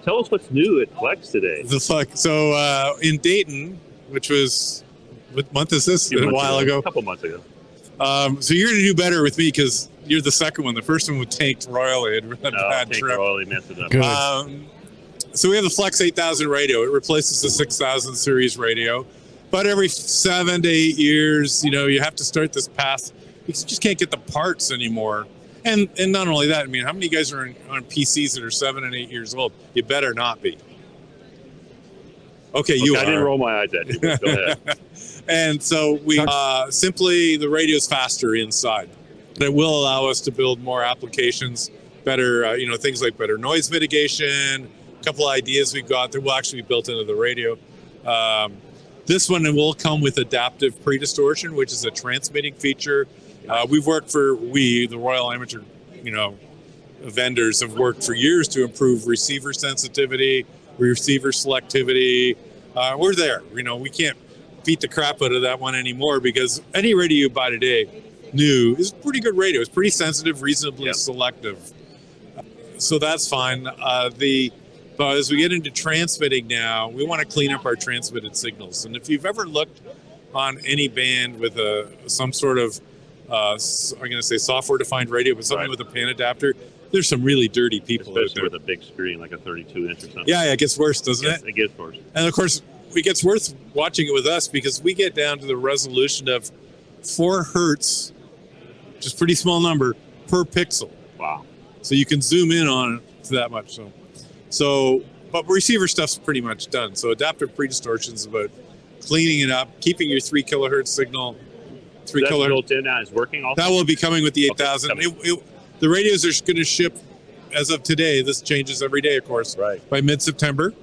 tell us what's new at Flex today. So in Dayton, which was, what month is this? A while ago. A couple months ago. So you're going to do better with me because you're the second one. The first one was tanked royally. It had a bad trip. Royally messed it up. Good. So we have the Flex 8000 radio. It replaces the 6000 series radio. But every 7 to 8 years, you have to start this path. You just can't get the parts anymore. And not only that, I mean, how many guys are on PCs that are 7 and 8 years old? You better not be. Okay, you are. I didn't roll my eyes at you, but go ahead. And so we simply, the radio's faster inside. It will allow us to build more applications, better, things like better noise mitigation, a couple of ideas we've got that will actually be built into the radio. This one will come with adaptive pre-distortion, which is a transmitting feature. We've worked the Royal Amateur, vendors have worked for years to improve receiver sensitivity, receiver selectivity. We're there. We can't beat the crap out of that one anymore because any radio you buy today, new, is a pretty good radio. It's pretty sensitive, reasonably selective. So that's fine. But as we get into transmitting now, we want to clean up our transmitted signals. And if you've ever looked on any band with some sort of, I'm going to say software-defined radio, but something with a PAN adapter, there's some really dirty people out there. Especially with a big screen, like a 32-inch or something. Yeah, it gets worse, doesn't it? It gets worse. And of course, it gets worse watching it with us because we get down to the resolution of 4 hertz, which is a pretty small number, per pixel. Wow. So you can zoom in on it to that much. But receiver stuff's pretty much done. So adaptive pre-distortion is about cleaning it up, keeping your 3 kilohertz signal. Built in now is working also? That will be coming with the 8000. The radios are going to ship as of today. This changes every day, of course, by mid-September.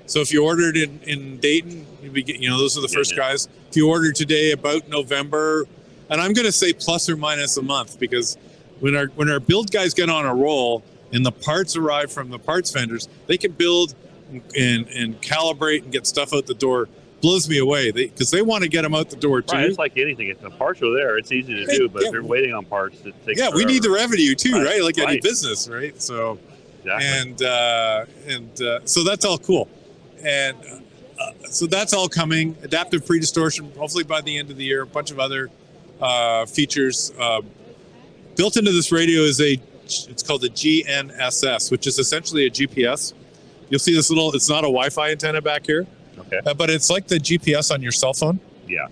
So if you ordered in Dayton, those are the first guys. If you order today, about November, and I'm going to say plus or minus a month, because when our build guys get on a roll and the parts arrive from the parts vendors, they can build and calibrate and get stuff out the door. Blows me away because they want to get them out the door too. Right, it's like anything. If the parts are there, it's easy to do, but if you're waiting on parts, it takes forever. We need the revenue too, right? Like any business, right? So, exactly. and so that's all cool. And so that's all coming. Adaptive pre-distortion, hopefully by the end of the year. A bunch of other features. Built into this radio is it's called a GNSS, which is essentially a GPS. You'll see this it's not a Wi-Fi antenna back here. Okay. But it's like the GPS on your cell phone. Yeah.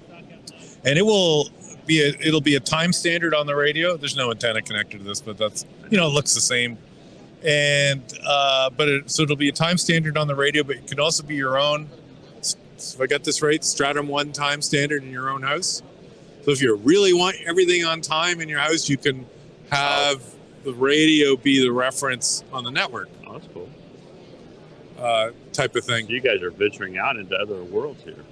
And it'll be a time standard on the radio. There's no antenna connected to this, but that's, it looks the same. And, so it'll be a time standard on the radio, but it can also be your own, if I got this right, Stratum 1 time standard in your own house. So if you really want everything on time in your house, you can have the radio be the reference on the network. Oh, that's cool. Type of thing. So you guys are venturing out into other worlds here.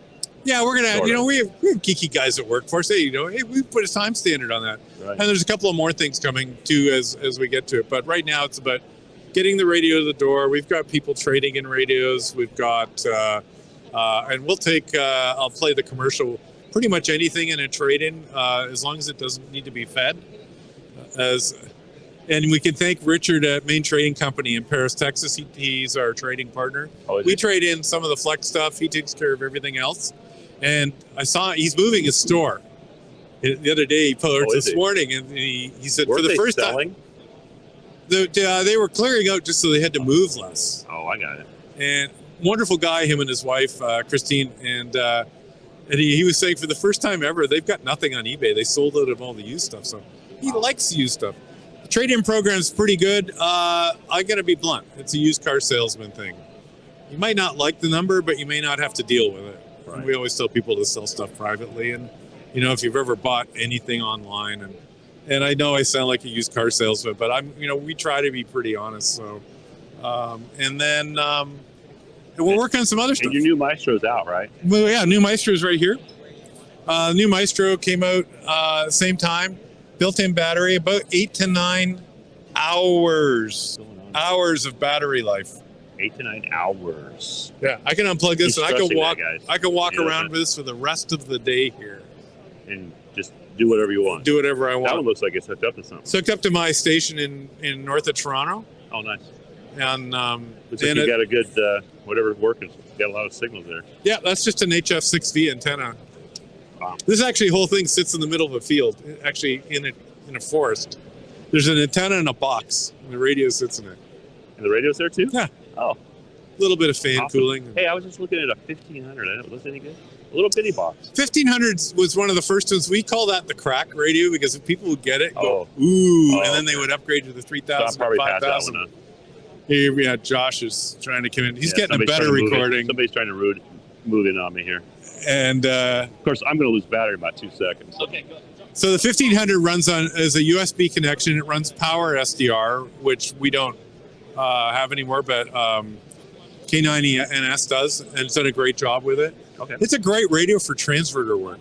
Yeah, we're gonna. We have geeky guys that work for us. Hey, we put a time standard on that, right. And there's a couple of more things coming too as we get to it. But right now, it's about getting the radio to the door. We've got people trading in radios. We've got, and we'll take. I'll play the commercial. Pretty much anything in a trade-in, as long as it doesn't need to be fed. And we can thank Richard at Main Trading Company in Paris, Texas. He's our trading partner. We trade in some of the Flex stuff. He takes care of everything else. And I saw he's moving his store. The other day he posted this morning, and he said for the first time, they were clearing out just so they had to move less. Oh, I got it. And wonderful guy, him and his wife, Christine, and he was saying for the first time ever, they've got nothing on eBay. They sold out of all the used stuff. So he likes used stuff. Trade-in program is pretty good. I got to be blunt. It's a used car salesman thing. You might not like the number, but you may not have to deal with it. Right. We always tell people to sell stuff privately. And, if you've ever bought anything online, and I know I sound like a used car salesman, but we try to be pretty honest. So, and then we'll work on some other stuff. And your new Maestro's out, right? Well, yeah, new Maestro's right here. New Maestro came out same time. Built-in battery, about 8 to 9 hours of battery life. 8 to 9 hours. Yeah, I can unplug this and I can walk around with this for the rest of the day here. And just do whatever you want. Do whatever I want. That one looks like it's hooked up to something. It's hooked up to my station in north of Toronto. Oh, nice. And Looks like you got a good whatever's working. Got a lot of signals there. yeah, that's just an HF6V antenna. Wow. This actually whole thing sits in the middle of a field, actually in a forest. There's an antenna in a box, and the radio sits in it. And the radio's there too? Yeah. Oh. A little bit of fan Awesome. cooling. Hey, I was just looking at a 1500. I didn't look any good. A little bitty box. 1500 was one of the first ones. We call that the crack radio because if people would get it, go, ooh, and then they would upgrade to the 3000, So probably passed that 5000. one on. Here, yeah, Josh is trying to come in. He's getting a somebody's better trying to move recording. Somebody's trying to move in on me here. And of course, I'm going to lose battery in about 2 seconds. Okay, go. so the 1500 runs as a USB connection. It runs power SDR, which we don't have anymore, but K9NS does, and it's done a great job with it. Okay. It's a great radio for transverter work,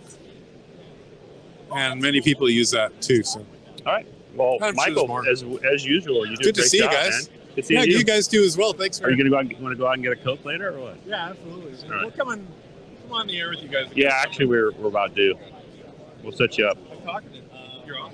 and many people use that too. So, All right. Well, I'm sure Michael, there's as usual, you do good a to great see you job, guys. man. Good seeing Yeah, you. you guys do as well. Thanks for. Are you going to want to go out and get a Coke later or what? Yeah, absolutely. All right. We'll come on the air with you guys. Yeah, actually, we're about due. We'll set you up. I'm talking to you're on.